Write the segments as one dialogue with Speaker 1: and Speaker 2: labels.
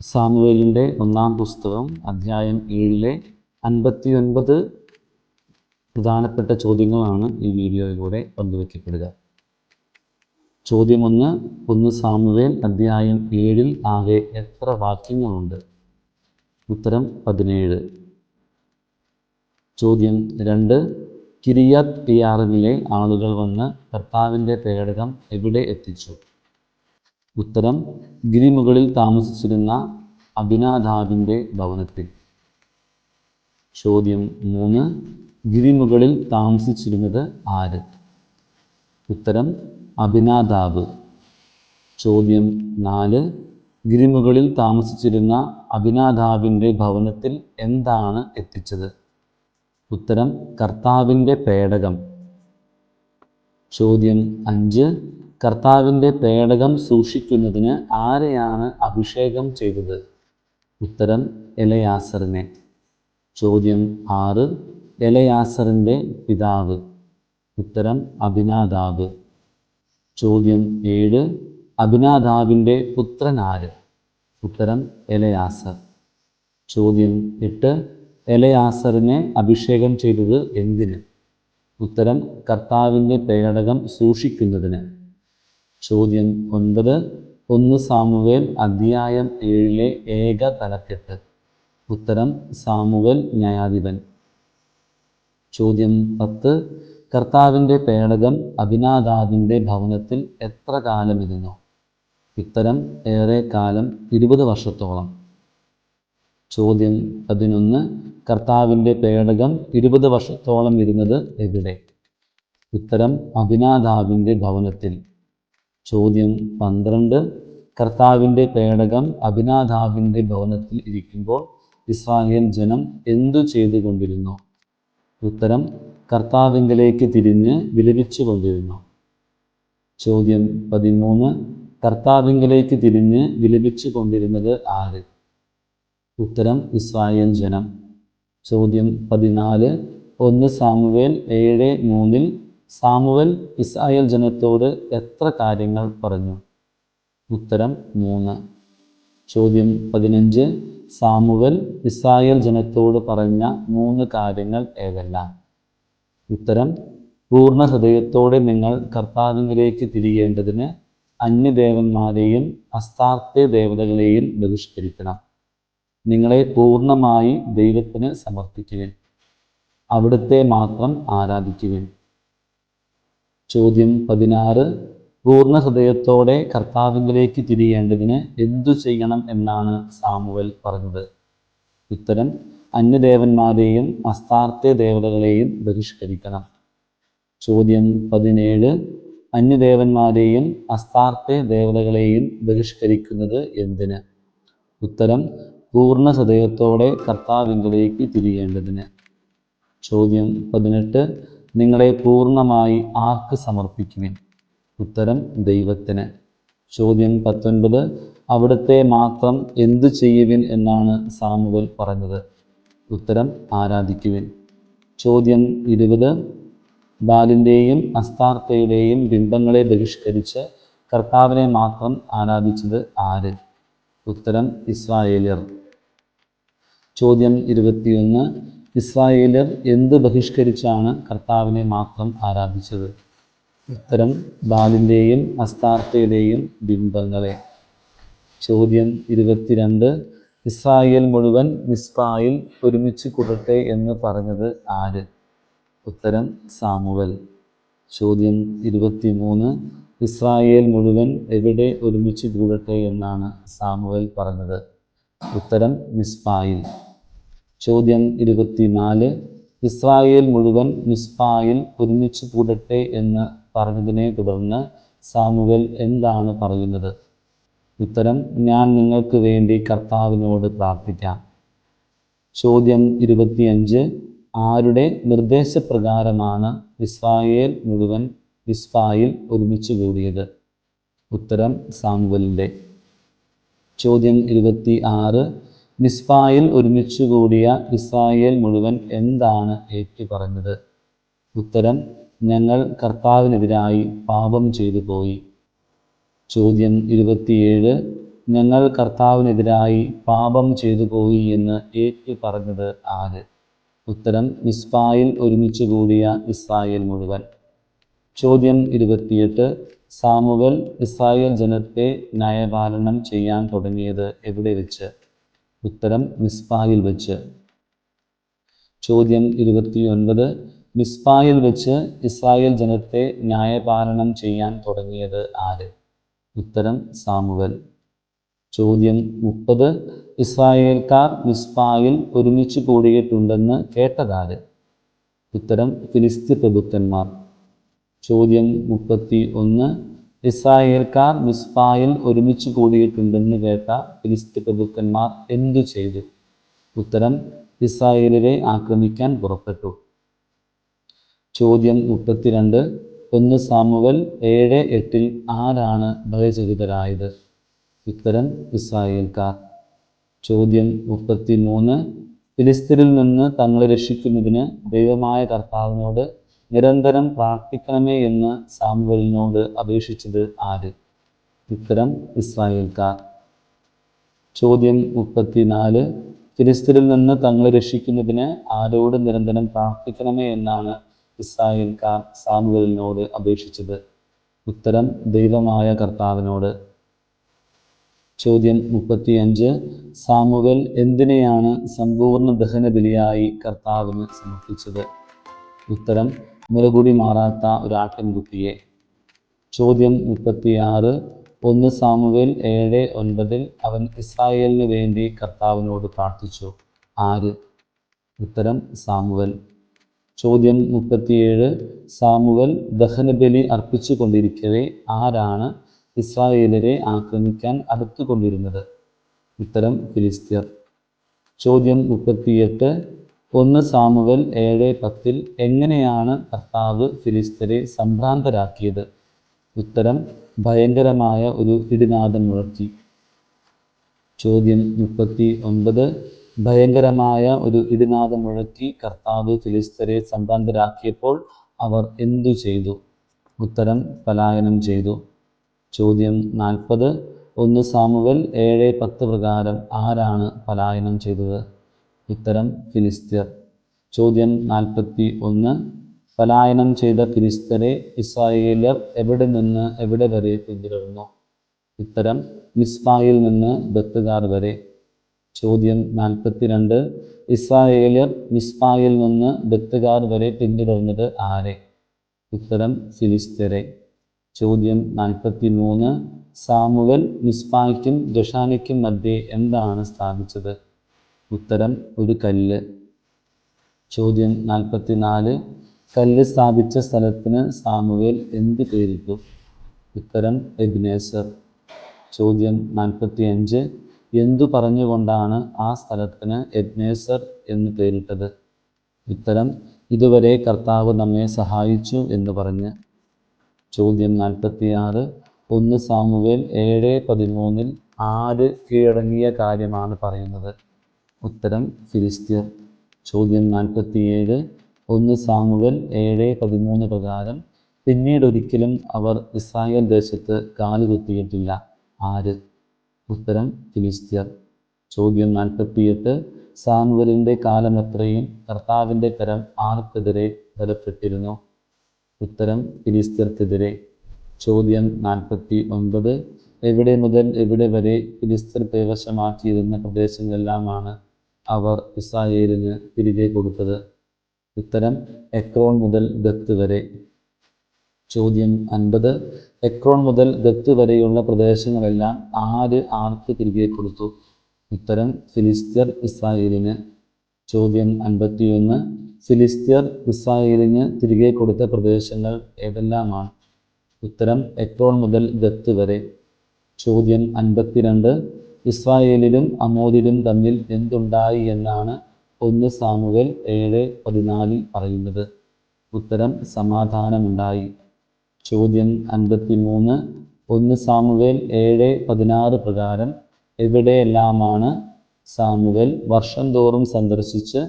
Speaker 1: സാമുവേലിൻ്റെ ഒന്നാം പുസ്തകം അധ്യായം 7 59 പ്രധാനപ്പെട്ട ചോദ്യങ്ങളാണ് ഈ വീഡിയോയിലൂടെ പങ്കുവയ്ക്കപ്പെടുക. ചോദ്യം 1 സാമുവേൽ അധ്യായം 7 ആകെ എത്ര വാക്യങ്ങളുണ്ട്? ഉത്തരം 17. ചോദ്യം 2 കിരിയാത്ത് യാരീമിലെ ആളുകൾ വന്ന് കർത്താവിൻ്റെ പേടകം എവിടെ എത്തിച്ചു? ഉത്തരം ഗിരിമുകളിൽ താമസിച്ചിരുന്ന അബിനാദാബിൻ്റെ ഭവനത്തിൽ. ചോദ്യം 3 ഗിരിമുകളിൽ താമസിച്ചിരുന്നത് ആര്? ഉത്തരം അബിനാദാബ്. ചോദ്യം 4 ഗിരിമുകളിൽ താമസിച്ചിരുന്ന അബിനാദാബിൻ്റെ ഭവനത്തിൽ എന്താണ് എത്തിച്ചത്? ഉത്തരം കർത്താവിൻ്റെ പേടകം. ചോദ്യം 5 കർത്താവിൻ്റെ പേടകം സൂക്ഷിക്കുന്നതിന് ആരെയാണ് അഭിഷേകം ചെയ്തത്? ഉത്തരം എലയാസറിനെ. ചോദ്യം 6 എലയാസറിൻ്റെ പിതാവ്. ഉത്തരം അബിനാദാബ്. ചോദ്യം 7 അബിനാദാബിൻ്റെ പുത്രൻ ആര്? ഉത്തരം എലയാസർ. ചോദ്യം 8 എലയാസറിനെ അഭിഷേകം ചെയ്തത് എന്തിന്? ഉത്തരം കർത്താവിൻ്റെ പേടകം സൂക്ഷിക്കുന്നതിന്. ചോദ്യം 9 1 സാമുവേൽ അധ്യായം 7 ഏക തലക്കെട്ട്. ഉത്തരം സാമുവേൽ ന്യായാധിപൻ. ചോദ്യം 10 കർത്താവിൻ്റെ പേടകം അബിനാദാബിൻ്റെ ഭവനത്തിൽ എത്ര കാലം ഇരുന്നു? ഉത്തരം ഏറെ കാലം, 20 വർഷത്തോളം. ചോദ്യം 11 കർത്താവിൻ്റെ പേടകം 20 വർഷത്തോളം ഇരുന്നത് എവിടെ? ഉത്തരം അബിനാദാബിൻ്റെ ഭവനത്തിൽ. ചോദ്യം 12 കർത്താവിൻ്റെ പേടകം അബിനാദാബിൻ്റെ ഭവനത്തിൽ ഇരിക്കുമ്പോൾ ഇസ്രായേൽ ജനം എന്തു ചെയ്തുകൊണ്ടിരുന്നു? ഉത്തരം കർത്താവിങ്കലേക്ക് തിരിഞ്ഞ് വിലപിച്ചു കൊണ്ടിരുന്നു. ചോദ്യം 13 കർത്താവിങ്കലേക്ക് തിരിഞ്ഞ് വിലപിച്ചു കൊണ്ടിരുന്നത് ആര്? ഉത്തരം ഇസ്രായേൽ ജനം. ചോദ്യം 14 1 സാമുവേൽ 7:3 സാമുവേൽ ഇസ്രായേൽ ജനത്തോട് എത്ര കാര്യങ്ങൾ പറഞ്ഞു? ഉത്തരം 3. ചോദ്യം 15 സാമുവേൽ ഇസ്രായേൽ ജനത്തോട് പറഞ്ഞ 3 കാര്യങ്ങൾ ഏതെല്ലാം? ഉത്തരം പൂർണ്ണ ഹൃദയത്തോടെ നിങ്ങൾ കർത്താവിലേക്ക് തിരിയേണ്ടതിന് അന്യദേവന്മാരെയും അസ്താർത്തെ ദേവതകളെയും ബഹിഷ്കരിക്കണം. നിങ്ങളെ പൂർണ്ണമായി ദൈവത്തിന് സമർപ്പിക്കുവിൻ. അവിടുത്തെ മാത്രം ആരാധിക്കുവിൻ. ചോദ്യം 16 പൂർണ്ണ ഹൃദയത്തോടെ കർത്താവിലേക്ക് തിരിയേണ്ടതിന് എന്തു ചെയ്യണം എന്നാണ് സാമുവേൽ പറഞ്ഞത്? ഉത്തരം അന്യദേവന്മാരെയും അസ്താർത്തെ ദേവതകളെയും ബഹിഷ്കരിക്കണം. ചോദ്യം 17 അന്യദേവന്മാരെയും അസ്താർത്തെ ദേവതകളെയും ബഹിഷ്കരിക്കുന്നത് എന്തിന്? ഉത്തരം പൂർണ്ണ ഹൃദയത്തോടെ കർത്താവിലേക്ക് തിരിയേണ്ടതിന്. ചോദ്യം 18 നിങ്ങളെ പൂർണ്ണമായി ആർക്ക് സമർപ്പിക്കുവിൻ? ഉത്തരം ദൈവത്തിന്. ചോദ്യം 19 അവിടുത്തെ മാത്രം എന്തു ചെയ്യുവിൻ എന്നാണ് സാമുവേൽ പറഞ്ഞത്? ഉത്തരം ആരാധിക്കുവിൻ. ചോദ്യം 20 ബാലിൻ്റെയും അസ്താർത്തയുടെയും ബിംബങ്ങളെ ബഹിഷ്കരിച്ച് കർത്താവിനെ മാത്രം ആരാധിച്ചത് ആര്? ഉത്തരം ഇസ്രായേല്യർ. ചോദ്യം 21 ഇസ്രായേല്യർ എന്ത് ബഹിഷ്കരിച്ചാണ് കർത്താവിനെ മാത്രം ആരാധിച്ചത്? ഉത്തരം ബാലിൻ്റെയും അസ്താർത്തയുടെയും ബിംബങ്ങളെ. ചോദ്യം 22 ഇസ്രായേൽ മുഴുവൻ മിസ്പായിൽ ഒരുമിച്ച് കൂടട്ടെ എന്ന് പറഞ്ഞത് ആര്? ഉത്തരം സാമുവേൽ. ചോദ്യം 23 ഇസ്രായേൽ മുഴുവൻ എവിടെ ഒരുമിച്ച് കൂടട്ടെ എന്നാണ് സാമുവേൽ പറഞ്ഞത്? ഉത്തരം മിസ്പായിൽ. ചോദ്യം 24 ഇസ്രായേൽ മുഴുവൻ മിസ്പായിൽ ഒരുമിച്ച് കൂടട്ടെ എന്ന് പറഞ്ഞതിനെ തുടർന്ന് സാമുവേൽ എന്താണ് പറയുന്നത്? ഉത്തരം ഞാൻ നിങ്ങൾക്ക് വേണ്ടി കർത്താവിനോട് പ്രാർത്ഥിക്കാം. ചോദ്യം 25 ആരുടെ നിർദ്ദേശപ്രകാരമാണ് ഇസ്രായേൽ മുഴുവൻ മിസ്പായിൽ ഒരുമിച്ച് കൂടിയത്? ഉത്തരം സാമുവേലിൻ്റെ. ചോദ്യം 26 മിസ്പായിൽ ഒരുമിച്ച് കൂടിയ ഇസ്രായേൽ മുഴുവൻ എന്താണ് ഏറ്റുപറഞ്ഞത്? ഉത്തരം ഞങ്ങൾ കർത്താവിനെതിരായി പാപം ചെയ്തു പോയി. ചോദ്യം 27 ഞങ്ങൾ കർത്താവിനെതിരായി പാപം ചെയ്തു പോയി എന്ന് ഏറ്റു പറഞ്ഞത് ആര്? ഉത്തരം മിസ്പായിൽ ഒരുമിച്ച് കൂടിയ ഇസ്രായേൽ മുഴുവൻ. ചോദ്യം 28. സാമുവൽ ഇസ്രായേൽ ജനത്തെ ന്യായപാലനം ചെയ്യാൻ തുടങ്ങിയത് എവിടെ വെച്ച്? ഉത്തരം മിസ്പായിൽ വെച്ച്. ചോദ്യം 29. മിസ്പായിൽ വെച്ച് ഇസ്രായേൽ ജനത്തെ ന്യായപാലനം ചെയ്യാൻ തുടങ്ങിയത് ആര്? ഉത്തരം സാമുവൽ. ചോദ്യം 30. ഇസ്രായേൽക്കാർ മിസ്പായിൽ ഒരുമിച്ച് കൂടിയിട്ടുണ്ടെന്ന് കേട്ടതാര്? ഉത്തരം ഫിലിസ്ത്യ പ്രഭുക്കന്മാർ. ചോദ്യം 31. ഇസ്രായേൽക്കാർ മിസ്പായിൽ ഒരുമിച്ച് കൂടിയിട്ടുണ്ടെന്ന് കേട്ട ഫിലിസ്ത്യ പ്രഭുക്കന്മാർ എന്തു ചെയ്തു? ഉത്തരം ഇസ്രായേലിനെ ആക്രമിക്കാൻ പുറപ്പെട്ടു. ചോദ്യം 32. 1 സാമുവൽ 7:8 ആരാണ് ഭയചകിതരായത്? ഉത്തരം ഇസ്രായേൽക്കാർ. ചോദ്യം 33. ഫിലിസ്ത്യരിൽ നിന്ന് തങ്ങളെ രക്ഷിക്കുന്നതിന് ദൈവമായ കർത്താവിനോട് നിരന്തരം പ്രാർത്ഥിക്കണമേ എന്ന് സാമുവലിനോട് അപേക്ഷിച്ചത് ആര്? ഉത്തരം ഇസ്രായേൽക്കാർ. ചോദ്യം 34. ഫിലിസ്ത്യരിൽ നിന്ന് തങ്ങളെ രക്ഷിക്കുന്നതിന് ആരോട് നിരന്തരം പ്രാർത്ഥിക്കണമേ എന്നാണ് ഇസ്രായേൽക്കാർ സാമുവലിനോട് അപേക്ഷിച്ചത്? ഉത്തരം ദൈവമായ കർത്താവിനോട്. ചോദ്യം 35. സാമുവൽ എന്തിനെയാണ് സമ്പൂർണ്ണ ദഹനബലിയായി കർത്താവിന് സമർപ്പിച്ചത്? ഉത്തരം മുലകുടി മാറാത്ത ഒരാട്ടിൻകുട്ടിയെ. ചോദ്യം 36. 1 സാമുവേൽ 7:9 അവൻ ഇസ്രായേലിന് വേണ്ടി കർത്താവിനോട് പ്രാർത്ഥിച്ചു. ആര്? ഉത്തരം സാമുവൽ. ചോദ്യം 37. സാമുവൽ ദഹനബലി അർപ്പിച്ചു കൊണ്ടിരിക്കവേ ആരാണ് ഇസ്രായേലരെ ആക്രമിക്കാൻ അടുത്തുകൊണ്ടിരുന്നത്? ഉത്തരം ഫിലിസ്ത്യർ. ചോദ്യം 38. 1 സാമുവൽ 7:10 എങ്ങനെയാണ് കർത്താവ് ഫിലിസ്ത്യരെ സംഭ്രാന്തരാക്കിയത്? ഉത്തരം ഭയങ്കരമായ ഒരു ഇടിനാദം മുഴക്കി. ചോദ്യം 39. ഭയങ്കരമായ ഒരു ഇടിനാദം മുഴക്കി കർത്താവ് ഫിലിസ്ത്യരെ സംഭ്രാന്തരാക്കിയപ്പോൾ അവർ എന്തു ചെയ്തു? ഉത്തരം പലായനം ചെയ്തു. ചോദ്യം 40. 1 സാമുവൽ 7:10 പ്രകാരം ആരാണ് പലായനം ചെയ്തത്? ഉത്തരം ഫിലിസ്ത്യർ. ചോദ്യം 41. പലായനം ചെയ്ത ഫിലിസ്ത്യരെ ഇസ്രായേലർ എവിടെ നിന്ന് എവിടെ വരെ പിന്തുടർന്നു? ഉത്തരം മിസ്പായിൽ നിന്ന് ബത്ത്കാർ വരെ. ചോദ്യം 42. ഇസ്രായേലർ മിസ്പായിൽ നിന്ന് ബത്ത്കാർ വരെ പിന്തുടർന്നത് ആരെ? ഉത്തരം ഫിലിസ്ത്യരെ. ചോദ്യം 43. സാമുവൽ മിസ്പായ്ക്കും ജഷാനിക്കും മധ്യേ എന്താണ് സ്ഥാപിച്ചത്? ഉത്തരം ഒരു കല്ല്. ചോദ്യം 44. കല്ല് സ്ഥാപിച്ച സ്ഥലത്തിന് സാമുവേൽ എന്ത് പേരിട്ടു? ഉത്തരം എബ്നേസർ. ചോദ്യം 45. എന്തു പറഞ്ഞുകൊണ്ടാണ് ആ സ്ഥലത്തിന് എബ്നേസർ എന്ന് പേരിട്ടത്? ഉത്തരം ഇതുവരെ കർത്താവ് നമ്മെ സഹായിച്ചു എന്ന് പറഞ്ഞ്. ചോദ്യം 46. 1 സാമുവേൽ 7:13 ആര് കീഴടങ്ങിയ കാര്യമാണ് പറയുന്നത്? ഉത്തരം ഫിലിസ്ത്യർ. ചോദ്യം 47. 1 സാമുവൽ 7:13 പ്രകാരം പിന്നീടൊരിക്കലും അവർ ഇസ്രായേൽ ദേശത്ത് കാലുകുത്തിയിട്ടില്ല. ആര്? ഉത്തരം ഫിലിസ്ത്യർ. ചോദ്യം 48. സാമുവലിൻ്റെ കാലമത്രയും കർത്താവിൻ്റെ കരം ആർക്കെതിരെ ബലപ്പെട്ടിരുന്നു? ഉത്തരം ഫിലിസ്ത്യർക്കെതിരെ. ചോദ്യം 49. എവിടെ മുതൽ എവിടെ വരെ ഫിലിസ്ത്യർ കൈവശമാക്കിയിരുന്ന പ്രദേശങ്ങളെല്ലാമാണ് അവർ ഇസ്രായേലിന് തിരികെ കൊടുത്തത്? ഉത്തരം എക്രോൺ മുതൽ ഗത്ത് വരെ. ചോദ്യം 50. എക്രോൺ മുതൽ ഗത്ത് വരെയുള്ള പ്രദേശങ്ങളെല്ലാം ആർക്ക് തിരികെ കൊടുത്തു? ഉത്തരം ഫിലിസ്ത്യർ ഇസ്രായേലിന്. ചോദ്യം 51. ഫിലിസ്ത്യർ ഇസ്രായേലിന് തിരികെ കൊടുത്ത പ്രദേശങ്ങൾ ഏതെല്ലാമാണ്? ഉത്തരം എക്രോൺ മുതൽ ഗത്ത് വരെ. ചോദ്യം 52. ഇസ്രായേലിലും അമോര്യരും തമ്മിൽ എന്തുണ്ടായി എന്നാണ് 1 സാമുവേൽ 7:14 പറയുന്നത്? ഉത്തരം സമാധാനമുണ്ടായി. ചോദ്യം 53. 1 സാമുവേൽ 7:16 പ്രകാരം എവിടെയെല്ലാമാണ് സാമുവേൽ വർഷം തോറും സന്ദർശിച്ച്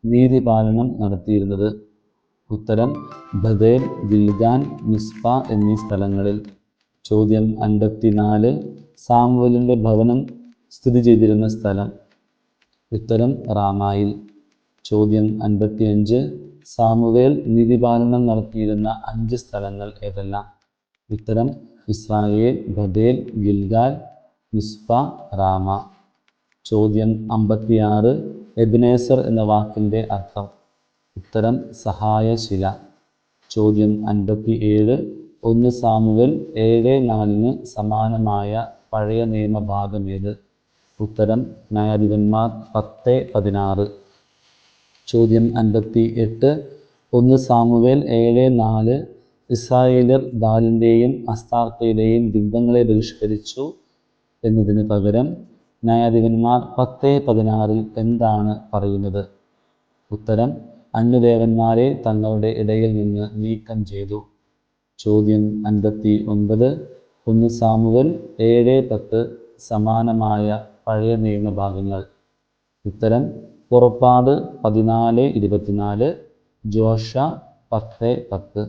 Speaker 1: നീതിപാലനം നടത്തിയിരുന്നത്? ഉത്തരം ബഥേൽ, ഗിൽഗാൽ, മിസ്പ എന്നീ സ്ഥലങ്ങളിൽ. ചോദ്യം 54. സാമുവലിൻ്റെ ഭവനം സ്ഥിതി ചെയ്തിരുന്ന സ്ഥലം? ഉത്തരം റാമായിൽ. ചോദ്യം 55. സാമുവേൽ നീതിപാലനം നടത്തിയിരുന്ന 5 സ്ഥലങ്ങൾ ഏതെല്ലാം? ഉത്തരം ഇസ്രായേൽ, ബഥേൽ, ഗിൽഗാൽ, മിസ്പ, റാമ. ചോദ്യം 56. എബിനേസർ എന്ന വാക്കിൻ്റെ അർത്ഥം? ഉത്തരം സഹായശില. ചോദ്യം 57. 1 സാമുവേൽ 7:4 സമാനമായ പഴയ നിയമഭാഗം ഏത്? ഉത്തരം ന്യായാധിപന്മാർ 10:16. ചോദ്യം 58. 1 സാമുവേൽ 7:4 ഇസ്രായേലർ ബാലിൻ്റെയും അസ്താർത്തയുടെയും ബിംബങ്ങളെ ബഹിഷ്കരിച്ചു എന്നതിന് പകരം ന്യായാധിപന്മാർ 10:16 എന്താണ് പറയുന്നത്? ഉത്തരം അന്യദേവന്മാരെ തങ്ങളുടെ ഇടയിൽ നിന്ന് നീക്കം ചെയ്തു. ചോദ്യം 59. 1 സാമുവേൽ 7:10 സമാനമായ പഴയ നിയമഭാഗങ്ങൾ? ഉത്തരം പുറപ്പാട് 14:24, ജോഷ 10:10.